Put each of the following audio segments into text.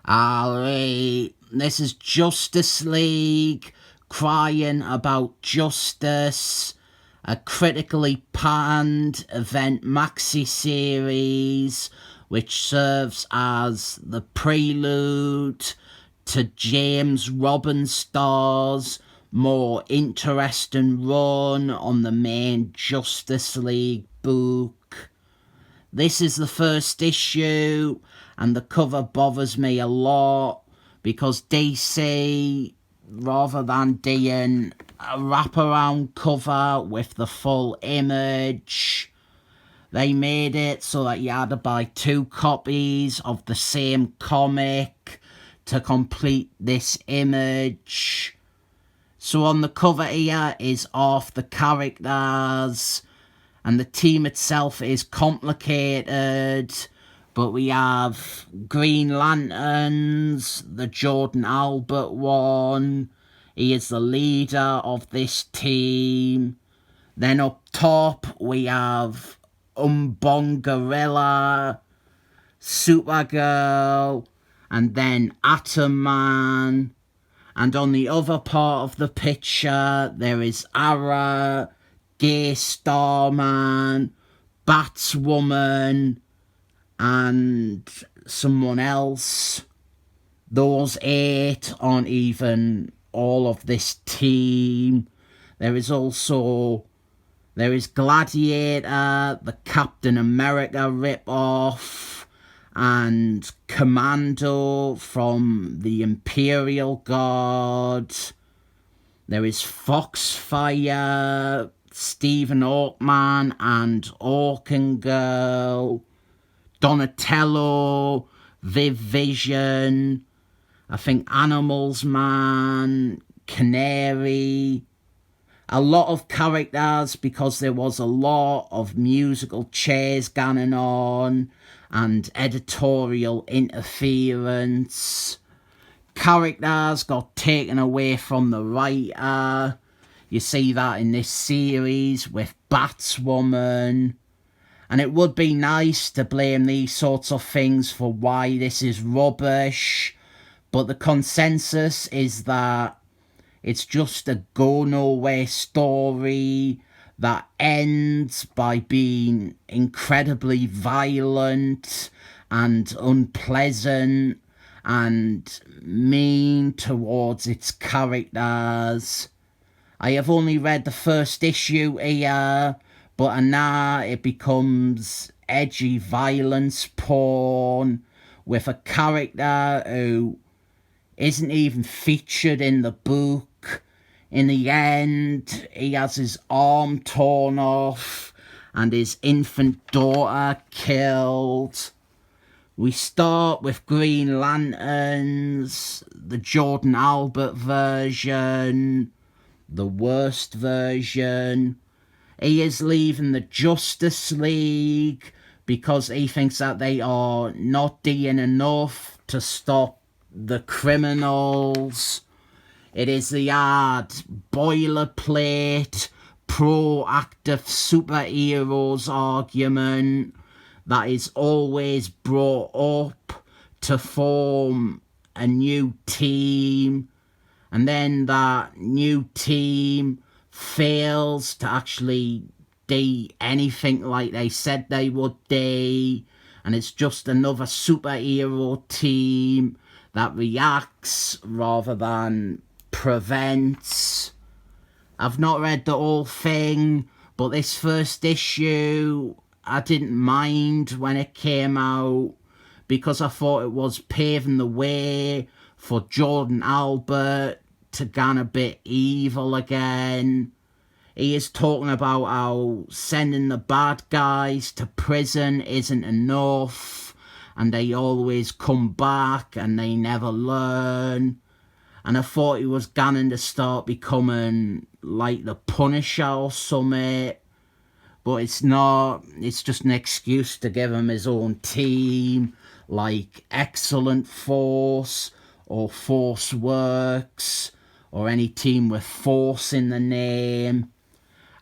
Alright, this is Justice League crying about justice, a critically panned event maxi series which serves as the prelude to James Robinson's more interesting run on the main Justice League book. This is the first issue, and the cover bothers me a lot because DC, rather than doing a wraparound cover with the full image, they made it so that you had to buy 2 copies of the same comic to complete this image. So on the cover here is half the characters, and the team itself is complicated, but we have Green Lanterns, the Jordan Albert one. He is the leader of this team. Then up top we have Congorilla, Supergirl, and then Atom Man. And on the other part of the picture there is Ara, Gay Starman, Batswoman, and someone else. Those 8 aren't even all of this team. There is Gladiator, the Captain America rip-off, and Commando from the Imperial Guard. There is Foxfire, Stephen Hawkman and Orkin Girl, Donatello, Viv Vision, I think Animals Man, Canary. A lot of characters because there was a lot of musical chairs going on and editorial interference. Characters got taken away from the writer. You see that in this series with Batswoman. And it would be nice to blame these sorts of things for why this is rubbish, but the consensus is that it's just a go-nowhere story that ends by being incredibly violent and unpleasant and mean towards its characters. I have only read the first issue here, but now it becomes edgy violence porn with a character who isn't even featured in the book. In the end, he has his arm torn off and his infant daughter killed. We start with Green Lanterns, the Jordan Albert version, the worst version. He is leaving the Justice League because he thinks that they are not doing enough to stop the criminals. It is the hard boilerplate proactive superheroes argument that is always brought up to form a new team, and then that new team fails to actually do anything like they said they would do, and it's just another superhero team that reacts rather than prevents. I've not read the whole thing, but this first issue I didn't mind when it came out because I thought it was paving the way for Jordan Albert to get a bit evil again. He is talking about how sending the bad guys to prison isn't enough, and they always come back and they never learn. And I thought he was going to start becoming like the Punisher or something, but it's not. It's just an excuse to give him his own team, like Excellent Force or Force Works, or any team with Force in the name.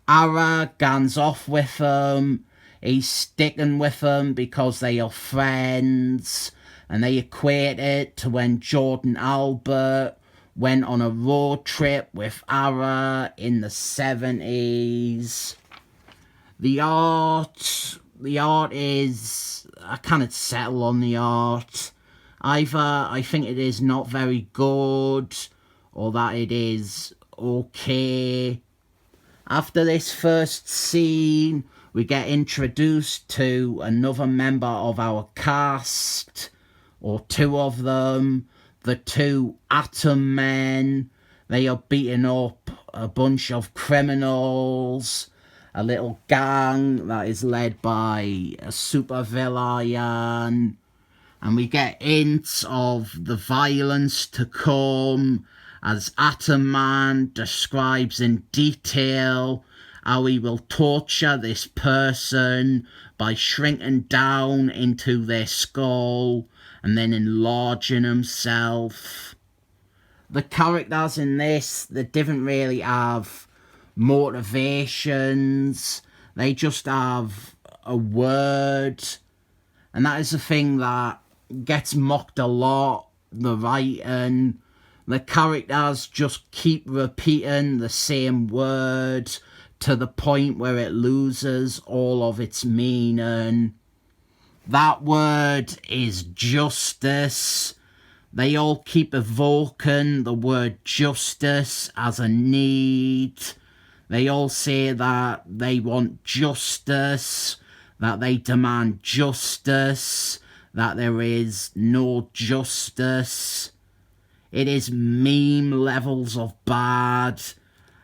Ara guns off with him. He's sticking with them because they are friends. and they equate it to when Jordan Albert went on a road trip with Ara in the 70s. The art is, I cannot settle on the art. Either I think it is not very good, or that it is okay. After this first scene, we get introduced to another member of our cast, or two of them, the two Atom Men. They are beating up a bunch of criminals, a little gang that is led by a supervillain, and we get hints of the violence to come as Atom Man describes in detail how he will torture this person by shrinking down into their skull and then enlarging himself. The characters in this, they didn't really have motivations. They just have a word. And that is the thing that gets mocked a lot, the writing. The characters just keep repeating the same word to the point where it loses all of its meaning. That word is justice. They all keep evoking the word justice as a need. They all say that they want justice, that they demand justice, that there is no justice. It is meme levels of bad,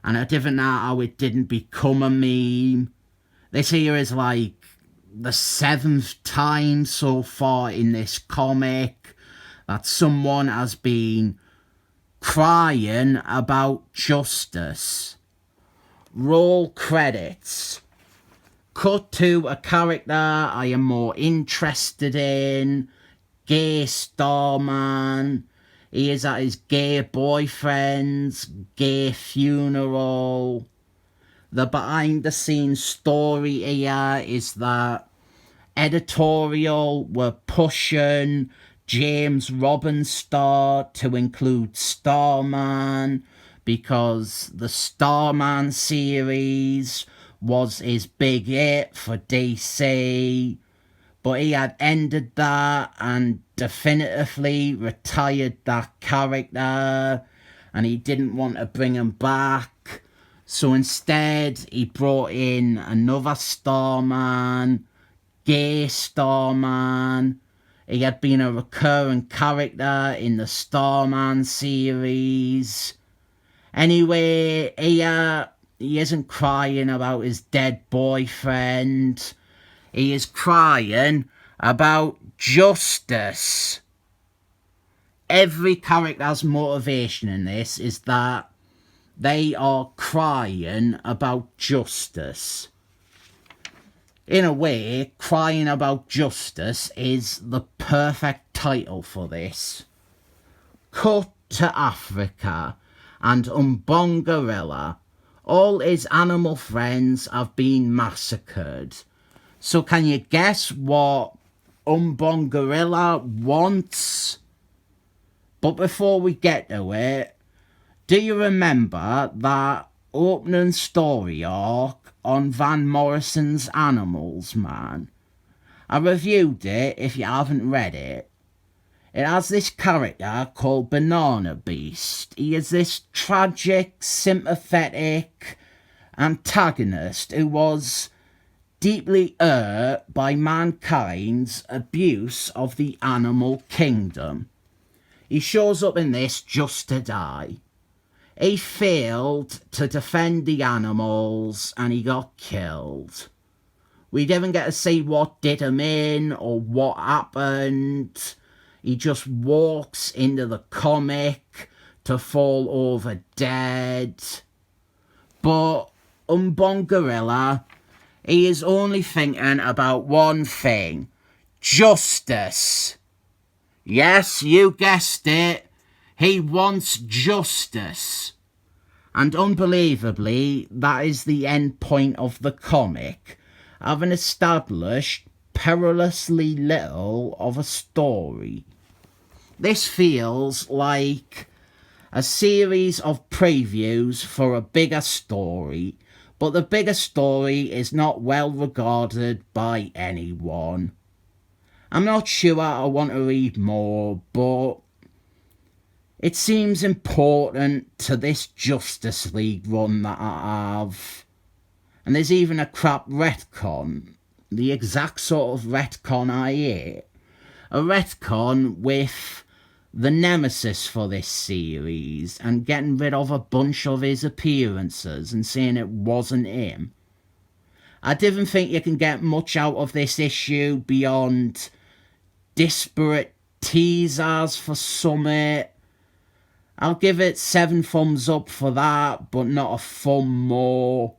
and I didn't know how it didn't become a meme. This here is like the 7th time so far in this comic that someone has been crying about justice. Roll credits. Cut to a character I am more interested in, gay Starman. He is at his gay boyfriend's gay funeral. The behind the scenes story here is that editorial were pushing James Robin's star to include Starman because the Starman series was his big hit for DC, but he had ended that and definitively retired that character, and he didn't want to bring him back. So instead, he brought in another Starman, gay Starman. He had been a recurring character in the Starman series. Anyway, he isn't crying about his dead boyfriend. He is crying about justice. Every character's motivation in this is that they are crying about justice. In a way, crying about justice is the perfect title for this. Cut to Africa, and Congorilla. All his animal friends have been massacred. So can you guess what Congorilla wants? But before we get to it, do you remember that opening story arc on Van Morrison's Animals, man? I reviewed it if you haven't read it. It has this character called Banana Beast. He is this tragic, sympathetic antagonist who was deeply hurt by mankind's abuse of the animal kingdom. He shows up in this just to die. He failed to defend the animals and he got killed. We didn't get to see what did him in or what happened. He just walks into the comic to fall over dead. But Congorilla, he is only thinking about one thing: justice. Yes, you guessed it. He wants justice. And unbelievably, that is the end point of the comic, having established perilously little of a story. This feels like a series of previews for a bigger story, but the bigger story is not well regarded by anyone. I'm not sure I want to read more, but it seems important to this Justice League run that I have. And there's even a crap retcon, the exact sort of retcon I hate. A retcon with the nemesis for this series and getting rid of a bunch of his appearances and saying it wasn't him. I didn't think you can get much out of this issue beyond disparate teasers for Summit. I'll give it 7 thumbs up for that, but not a thumb more.